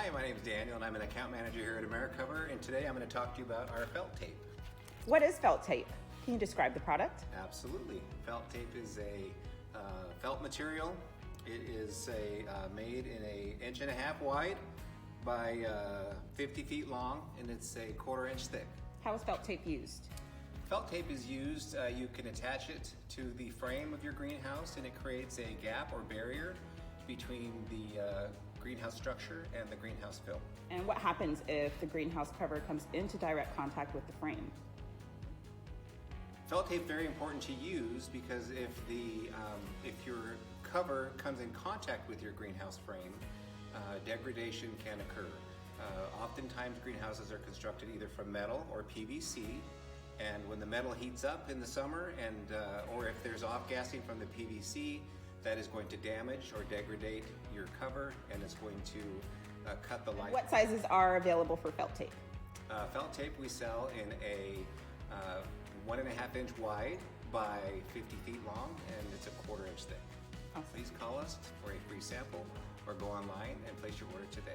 Hi, my name is Daniel and I'm an account manager here at Americover, and today I'm going to talk to you about our felt tape. What is felt tape? Can you describe the product? Absolutely. Felt tape is a felt material. It is made in an 1.5 inch wide by 50 feet long, and it's a 1/4 inch thick. How is felt tape used? Felt tape is used, you can attach it to the frame of your greenhouse and it creates a gap or barrier between the greenhouse structure and the greenhouse fill. And what happens if the greenhouse cover comes into direct contact with the frame? Felt tape is very important to use because if your cover comes in contact with your greenhouse frame, degradation can occur. Oftentimes greenhouses are constructed either from metal or PVC, and when the metal heats up in the summer and or if there's off-gassing from the PVC, that is going to damage or degrade your cover and it's going to cut the life. What sizes are available for felt tape? Felt tape we sell in a 1.5 inch wide by 50 feet long, and it's a 1/4 inch thick. Awesome. Please call us for a free sample or go online and place your order today.